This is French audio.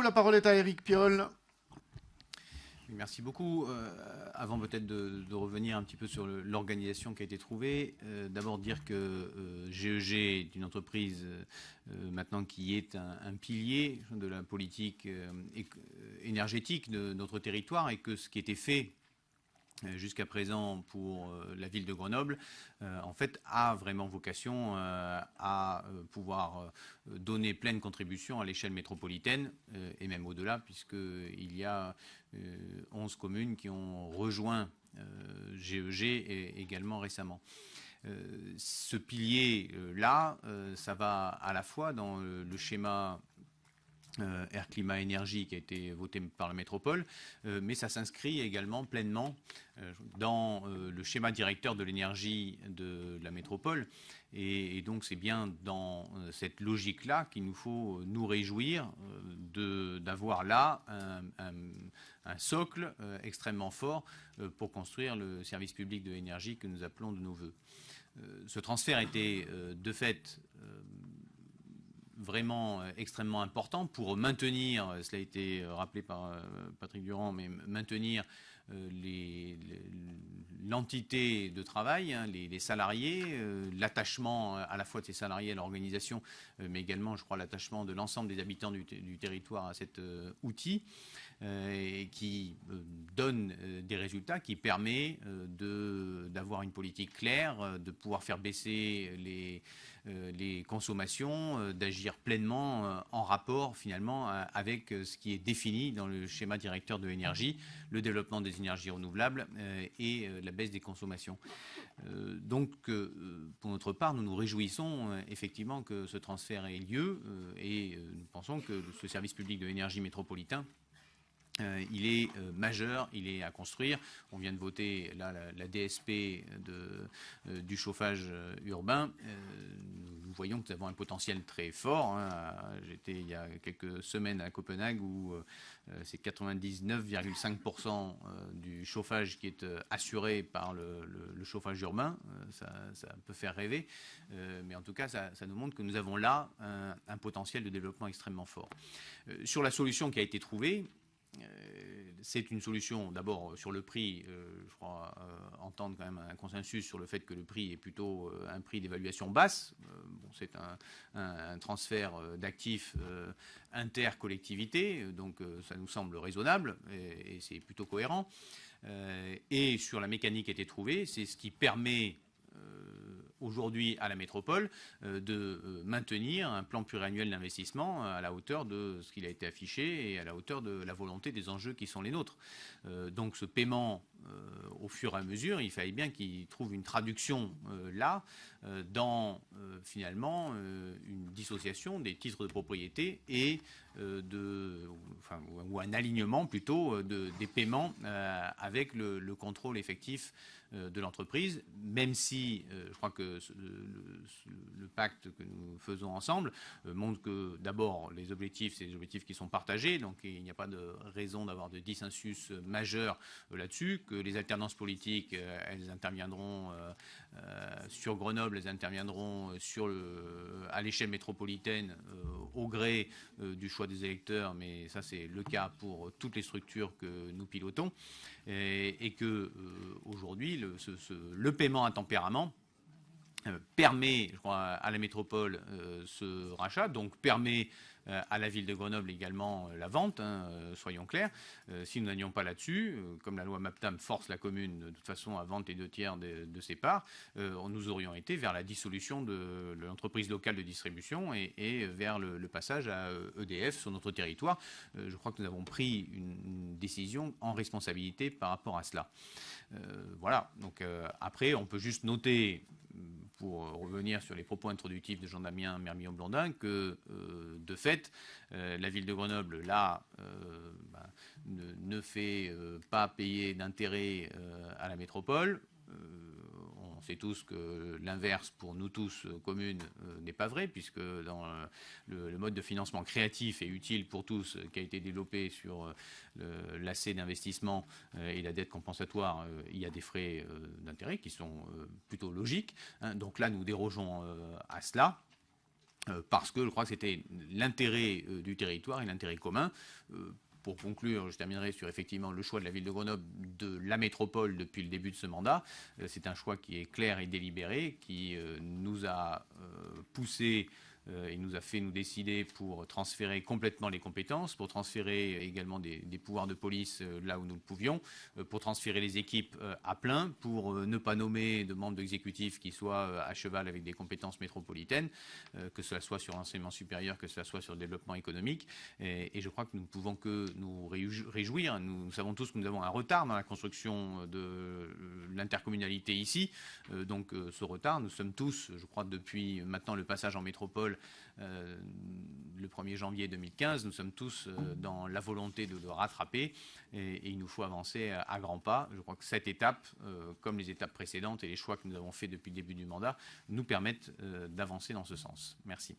La parole est à Éric Piolle. Merci beaucoup. Avant peut-être de revenir un petit peu sur l'organisation qui a été trouvée, d'abord dire que GEG est une entreprise maintenant qui est un pilier de la politique énergétique de notre territoire et que ce qui était fait jusqu'à présent pour la ville de Grenoble, en fait, a vraiment vocation à pouvoir donner pleine contribution à l'échelle métropolitaine et même au-delà, puisqu'il y a 11 communes qui ont rejoint GEG également récemment. Ce pilier-là, ça va à la fois dans le schéma Air, Climat, Énergie qui a été voté par la métropole, mais ça s'inscrit également pleinement dans le schéma directeur de l'énergie de la métropole. Et donc c'est bien dans cette logique-là qu'il nous faut nous réjouir d'avoir là un socle extrêmement fort pour construire le service public de l'énergie que nous appelons de nos voeux. Ce transfert était de fait vraiment extrêmement important pour maintenir, cela a été rappelé par Patrick Durand, mais maintenir l'entité de travail, hein, les salariés, l'attachement à la fois de ces salariés à l'organisation, mais également, je crois, l'attachement de l'ensemble des habitants du territoire à cet outil. Et qui donne des résultats, qui permet d'avoir une politique claire, de pouvoir faire baisser les consommations, d'agir pleinement en rapport finalement avec ce qui est défini dans le schéma directeur de l'énergie, le développement des énergies renouvelables et la baisse des consommations. Donc, pour notre part, nous nous réjouissons effectivement que ce transfert ait lieu et nous pensons que ce service public de l'énergie métropolitain il est majeur, il est à construire. On vient de voter là, la DSP du chauffage urbain. Nous voyons que nous avons un potentiel très fort. Hein. J'étais il y a quelques semaines à Copenhague où c'est 99,5% du chauffage qui est assuré par le chauffage urbain. Ça peut faire rêver. Mais en tout cas, ça nous montre que nous avons là un potentiel de développement extrêmement fort. Sur la solution qui a été trouvée, c'est une solution d'abord sur le prix, je crois entendre quand même un consensus sur le fait que le prix est plutôt un prix d'évaluation basse. Bon, c'est un transfert d'actifs intercollectivité, donc ça nous semble raisonnable et c'est plutôt cohérent. Et sur la mécanique qui a été trouvée, c'est ce qui permet aujourd'hui à la métropole de maintenir un plan pluriannuel d'investissement à la hauteur de ce qu'il a été affiché et à la hauteur de la volonté des enjeux qui sont les nôtres. Donc ce paiement, au fur et à mesure, il fallait bien qu'il trouve une traduction là dans finalement une dissociation des titres de propriété et ou un alignement plutôt des paiements avec le contrôle effectif de l'entreprise, même si je crois que le pacte que nous faisons ensemble montre que d'abord les objectifs, c'est des objectifs qui sont partagés, donc il n'y a pas de raison d'avoir de dissensus majeur là-dessus, que les alternances politiques, elles interviendront sur Grenoble, elles interviendront à l'échelle métropolitaine au gré du choix des électeurs, mais ça c'est le cas pour toutes les structures que nous pilotons, et que aujourd'hui le paiement à tempérament permet, je crois, à la métropole ce rachat, donc permet à la ville de Grenoble également la vente, hein, soyons clairs. Si nous n'allions pas là-dessus, comme la loi MAPTAM force la commune de toute façon à vendre les 2/3 de ses parts, nous aurions été vers la dissolution de l'entreprise locale de distribution et vers le passage à EDF sur notre territoire. Je crois que nous avons pris une décision en responsabilité par rapport à cela. Voilà, donc après on peut juste noter, pour revenir sur les propos introductifs de Jean-Damien Mermillon-Blondin, que de fait, la ville de Grenoble, là, ne fait pas payer d'intérêt à la métropole. On sait tous que l'inverse, pour nous tous, communes, n'est pas vrai, puisque dans le mode de financement créatif et utile pour tous qui a été développé sur l'AC d'investissement et la dette compensatoire, il y a des frais d'intérêt qui sont plutôt logiques. Hein. Donc là, nous dérogeons à cela. parce que je crois que c'était l'intérêt du territoire et l'intérêt commun. Pour conclure, je terminerai sur effectivement le choix de la ville de Grenoble de la métropole depuis le début de ce mandat. C'est un choix qui est clair et délibéré, qui nous a poussé et nous a fait nous décider pour transférer complètement les compétences, pour transférer également des pouvoirs de police là où nous le pouvions, pour transférer les équipes à plein, pour ne pas nommer de membres d'exécutif qui soient à cheval avec des compétences métropolitaines, que cela soit sur l'enseignement supérieur, que cela soit sur le développement économique. Et je crois que nous ne pouvons que nous réjouir. Nous savons tous que nous avons un retard dans la construction de l'intercommunalité ici. Donc ce retard, nous sommes tous, je crois, depuis maintenant le passage en métropole, le 1er janvier 2015, nous sommes tous dans la volonté de le rattraper et il nous faut avancer à grands pas. Je crois que cette étape, comme les étapes précédentes et les choix que nous avons faits depuis le début du mandat, nous permettent d'avancer dans ce sens. Merci.